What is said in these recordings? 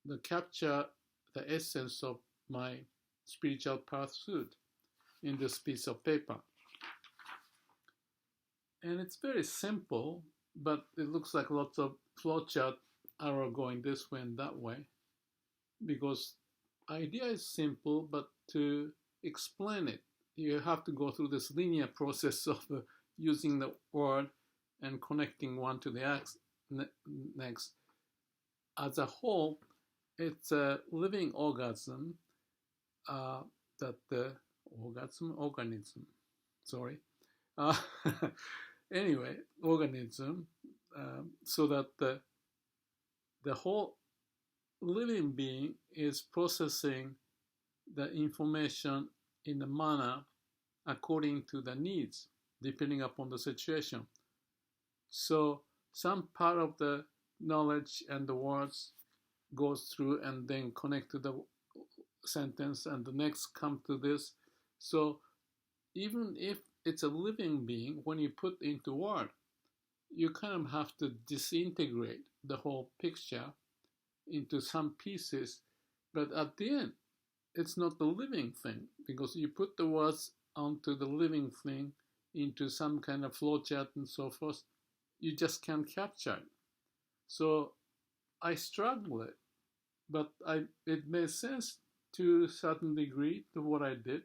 the capture the essence of my spiritual pursuit in this piece of paper. And it's very simple, but it looks like lots of flowchart arrow going this way and that way, because idea is simple, but to explain it, you have to go through this linear process of using the word and connecting one to the next. As a whole, it's a living organism, anyway, organism, so that the whole living being is processing the information in a manner according to the needs, depending upon the situation. So some part of the knowledge and the words goes through and then connect to the sentence, and the next come to this. So even if it's a living being, when you put into word, you kind of have to disintegrate the whole picture into some pieces, but at the end, it's not the living thing, because you put the words onto the living thing into some kind of flowchart and so forth, you just can't capture it. So I struggle with it, but it made sense to a certain degree to what I did.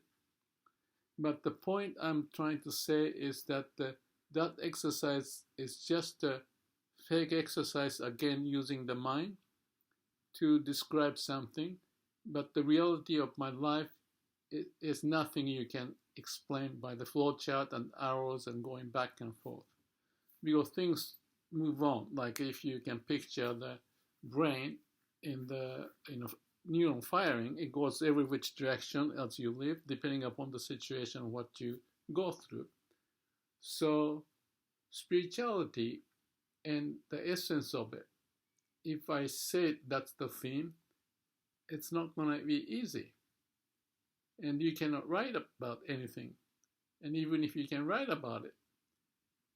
But the point I'm trying to say is that that exercise is just a fake exercise, again using the mind to describe something, but the reality of my life is nothing you can explain by the flowchart and arrows and going back and forth, because things move on. Like if you can picture the brain in the neuron firing, it goes every which direction as you live, depending upon the situation, what you go through. So spirituality and the essence of it, if I say that's the theme, it's not going to be easy. And you cannot write about anything. And even if you can write about it,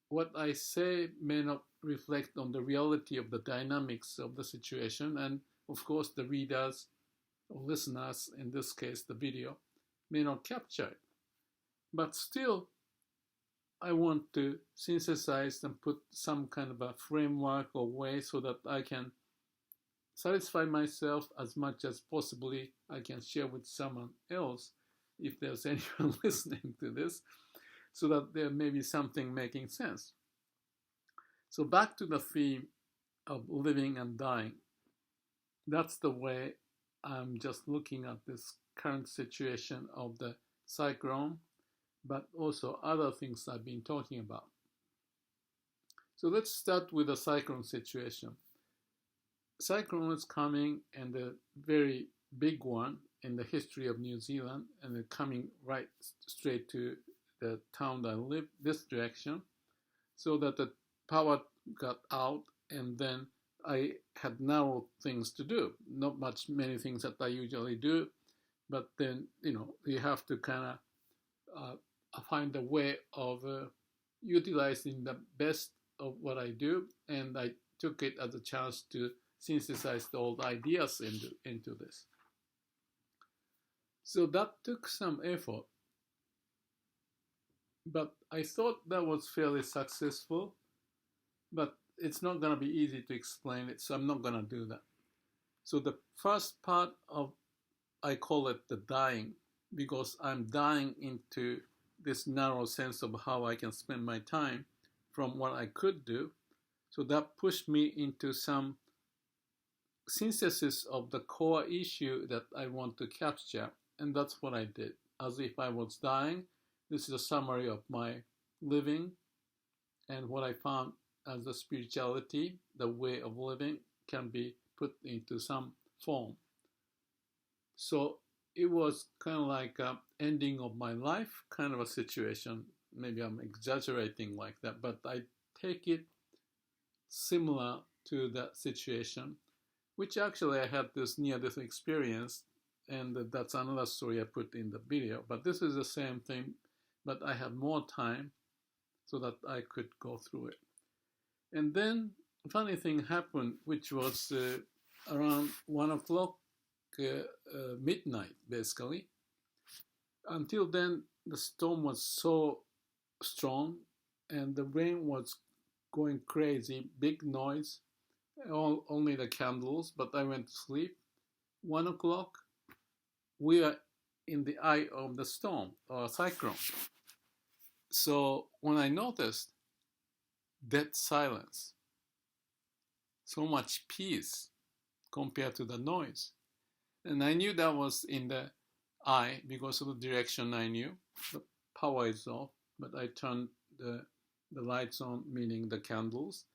what I say may not reflect on the reality of the dynamics of the situation. And of course, the readers or listeners, in this case, the video, may not capture it. But still, I want to synthesize and put some kind of a framework or way so that I can satisfy myself as much as possibly I can share with someone else, if there's anyone listening to this, so that there may be something making sense. So back to the theme of living and dying. That's the way I'm just looking at this current situation of the cyclone, but also other things I've been talking about. So let's start with the cyclone situation. Cyclone is coming, and a very big one in the history of New Zealand, and they're coming right straight to the town that I live, this direction, so that the power got out, and then I had narrow things to do. Not many things that I usually do, but then, you have to kind of find a way of utilizing the best of what I do, and I took it as a chance to synthesize the old ideas into this. So that took some effort, but I thought that was fairly successful, but it's not going to be easy to explain it, so I'm not going to do that. So the first part of, I call it the dying, because I'm dying into this narrow sense of how I can spend my time from what I could do. So that pushed me into some synthesis of the core issue that I want to capture, and that's what I did. As if I was dying, this is a summary of my living and what I found as a spirituality, the way of living can be put into some form. So it was kind of like an ending of my life kind of a situation. Maybe I'm exaggerating like that, but I take it similar to that situation, which actually I had this near-death experience, and that's another story I put in the video. But this is the same thing, but I had more time so that I could go through it. And then a funny thing happened, which was around 1 o'clock, midnight, basically. Until then, the storm was so strong and the rain was going crazy, big noise, only the candles, but I went to sleep. 1 o'clock, we are in the eye of the storm or cyclone. So when I noticed dead silence, so much peace compared to the noise, and I knew that was in the eye because of the direction I knew. The power is off, but I turned the lights on, meaning the candles,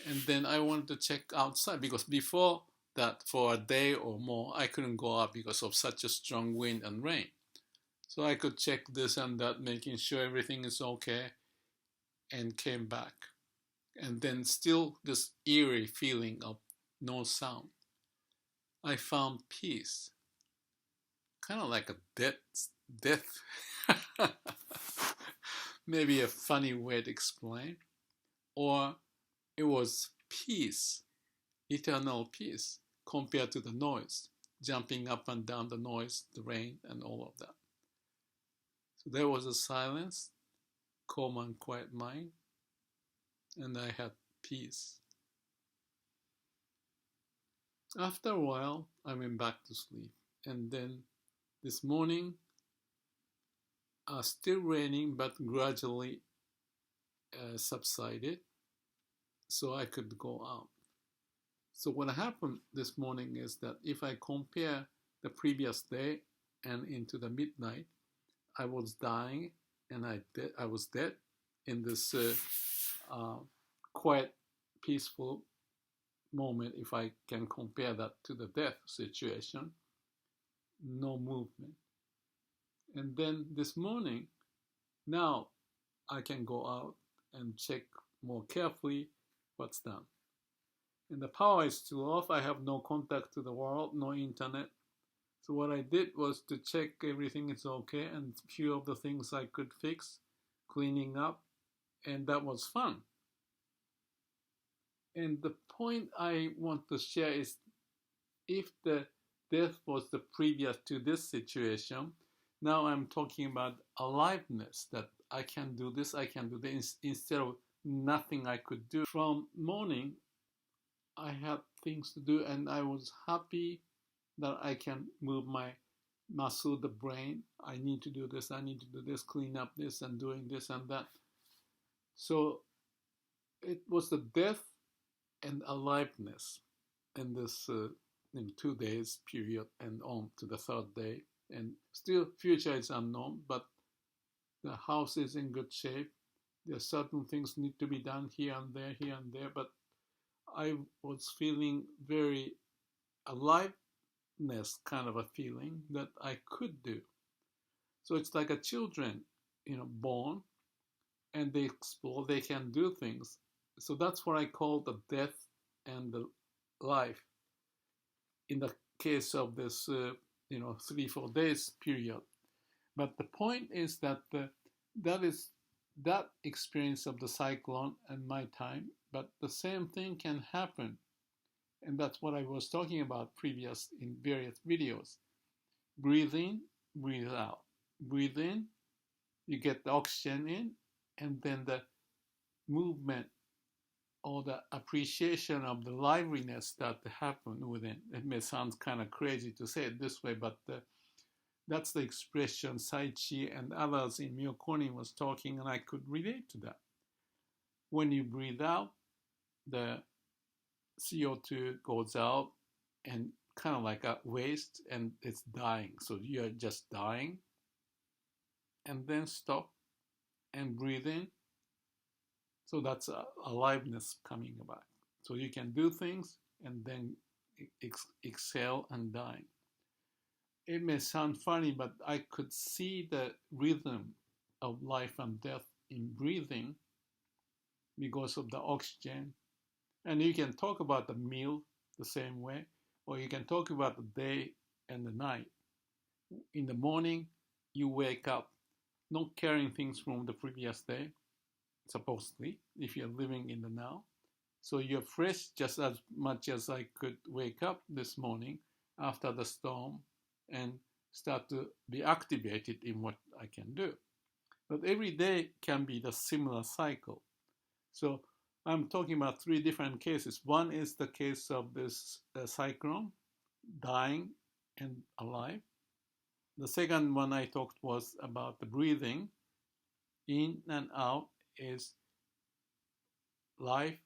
and then I wanted to check outside because before that, for a day or more, I couldn't go out because of such a strong wind and rain. So I could check this and that, making sure everything is okay, and came back. And then still this eerie feeling of no sound. I found peace, kind of like a death. Maybe a funny way to explain. Or it was peace, eternal peace, compared to the noise, jumping up and down, the noise, the rain, and all of that. So there was a silence, calm and quiet mind, and I had peace. After a while, I went back to sleep. And then this morning, still raining, but gradually subsided, so I could go out. So what happened this morning is that if I compare the previous day and into the midnight, I was dying and I was dead in this quiet, peaceful moment. If I can compare that to the death situation, no movement. And then this morning, now I can go out and check more carefully what's done. And the power is still off. I have no contact to the world, no internet. So what I did was to check everything is okay, and a few of the things I could fix, cleaning up, and that was fun. And the point I want to share is, if the death was the previous to this situation, now I'm talking about aliveness, that I can do this, I can do this, instead of nothing I could do. From morning, I had things to do, and I was happy that I can move my muscle, the brain. I need to do this, I need to do this, clean up this, and doing this and that. So it was the death and aliveness in this in 2 days period, and on to the third day. And still, future is unknown, but the house is in good shape. There are certain things need to be done here and there, but I was feeling very aliveness kind of a feeling that I could do. So it's like a children, born, and they explore, they can do things. So that's what I call the death and the life in the case of this 3-4 days period. But the point is that that experience of the cyclone and my time, but the same thing can happen. And that's what I was talking about previous in various videos. Breathe in, breathe out. Breathe in, you get the oxygen in, and then the movement or the appreciation of the liveliness that happened within. It may sound kind of crazy to say it this way, but that's the expression Saichi and others in Myokonin was talking, and I could relate to that. When you breathe out, the CO2 goes out and kind of like a waste, and it's dying. So you're just dying, and then stop and breathe in. So that's aliveness coming back. So you can do things and then exhale and die. It may sound funny, but I could see the rhythm of life and death in breathing because of the oxygen. And you can talk about the meal the same way, or you can talk about the day and the night. In the morning, you wake up not carrying things from the previous day, supposedly, if you're living in the now. So you're fresh just as much as I could wake up this morning after the storm and start to be activated in what I can do. But every day can be the similar cycle. So I'm talking about three different cases. One is the case of this cyclone, dying and alive. The second one I talked was about the breathing. In and out is life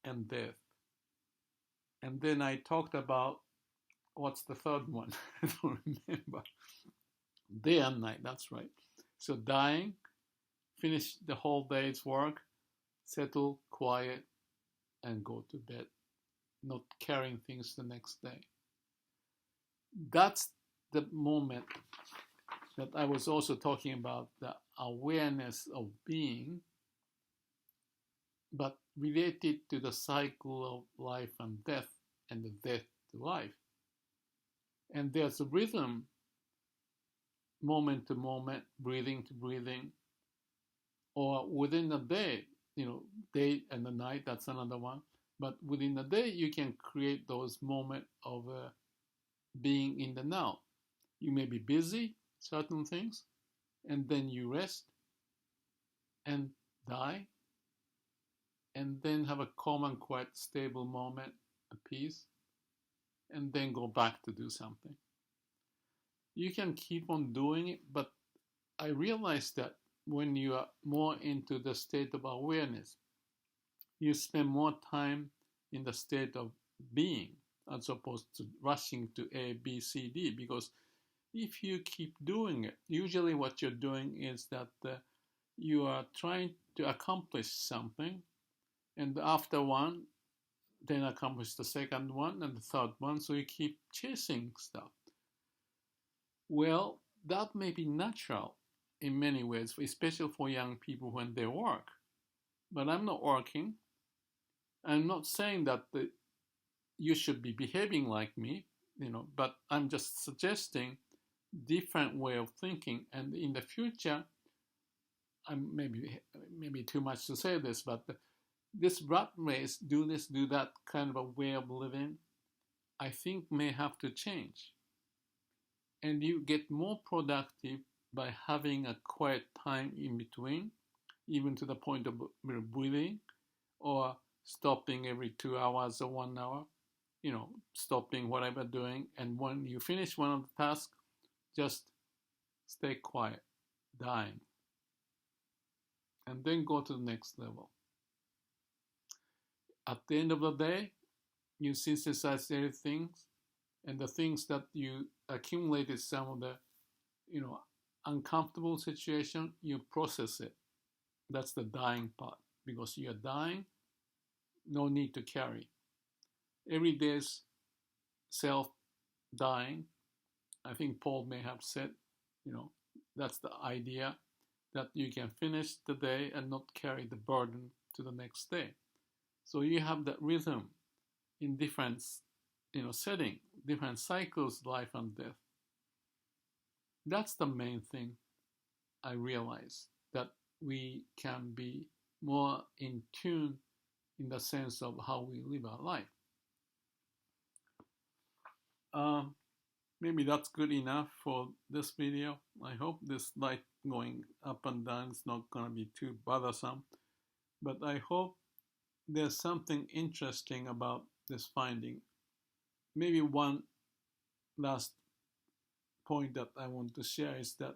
and death. And then I talked about, what's the third one? I don't remember. Day and night, that's right. So dying, finish the whole day's work, settle, quiet, and go to bed, not carrying things the next day. That's the moment that I was also talking about, the awareness of being, but related to the cycle of life and death, and the death to life. And there's a rhythm, moment to moment, breathing to breathing, or within a day, day and the night, that's another one. But within a day, you can create those moments of being in the now. You may be busy, certain things, and then you rest and die, and then have a calm and quiet, stable moment, a peace, and then go back to do something. You can keep on doing it, but I realized that when you are more into the state of awareness, you spend more time in the state of being as opposed to rushing to A, B, C, D. Because if you keep doing it, usually what you're doing is that you are trying to accomplish something, and after one, then accomplish the second one and the third one, so you keep chasing stuff. Well, that may be natural in many ways, especially for young people when they work. But I'm not working. I'm not saying that you should be behaving like me, but I'm just suggesting different way of thinking. And in the future, I'm maybe too much to say this, but this rat race, do this, do that kind of a way of living, I think may have to change. And you get more productive by having a quiet time in between, even to the point of breathing, or stopping every 2 hours or 1 hour, stopping whatever doing. And when you finish one of the tasks, just stay quiet, dying, and then go to the next level. At the end of the day, you synthesize everything, and the things that you accumulated, some of the uncomfortable situation, you process it. That's the dying part. Because you're dying, no need to carry. Every day's self-dying, I think Paul may have said, that's the idea, that you can finish the day and not carry the burden to the next day. So you have that rhythm in different setting, different cycles, life and death. That's the main thing I realize, that we can be more in tune in the sense of how we live our life. Maybe that's good enough for this video. I hope this light going up and down is not going to be too bothersome. But I hope there's something interesting about this finding. Maybe one last point that I want to share is that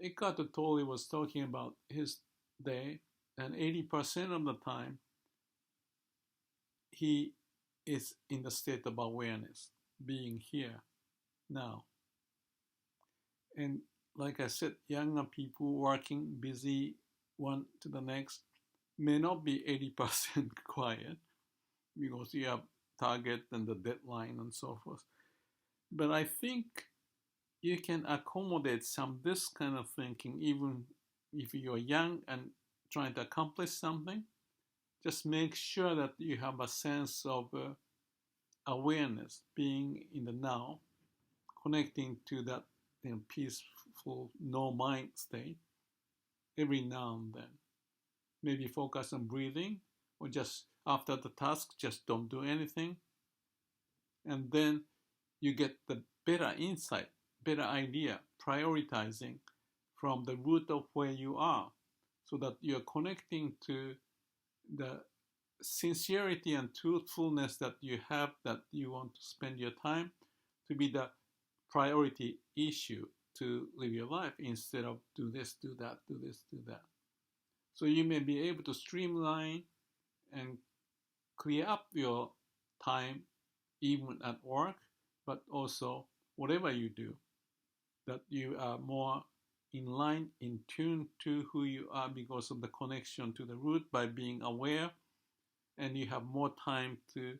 Eckhart Tolle was talking about his day, and 80% of the time he is in the state of awareness, being here, now. And like I said, younger people working, busy, one to the next, may not be 80% quiet because you have target and the deadline and so forth. But I think you can accommodate some this kind of thinking even if you're young and trying to accomplish something. Just make sure that you have a sense of awareness, being in the now, connecting to that peaceful, no mind state every now and then. Maybe focus on breathing, or just after the task, just don't do anything. And then you get the better insight, better idea, prioritizing from the root of where you are, so that you're connecting to the sincerity and truthfulness that you have, that you want to spend your time to be the priority issue to live your life, instead of do this, do that, do this, do that. So you may be able to streamline and clear up your time even at work, but also whatever you do, that you are more in line, in tune to who you are because of the connection to the root, by being aware, and you have more time to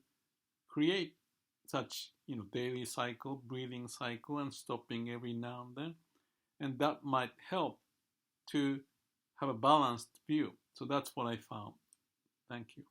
create such, daily cycle, breathing cycle, and stopping every now and then. And that might help to have a balanced view. So that's what I found. Thank you.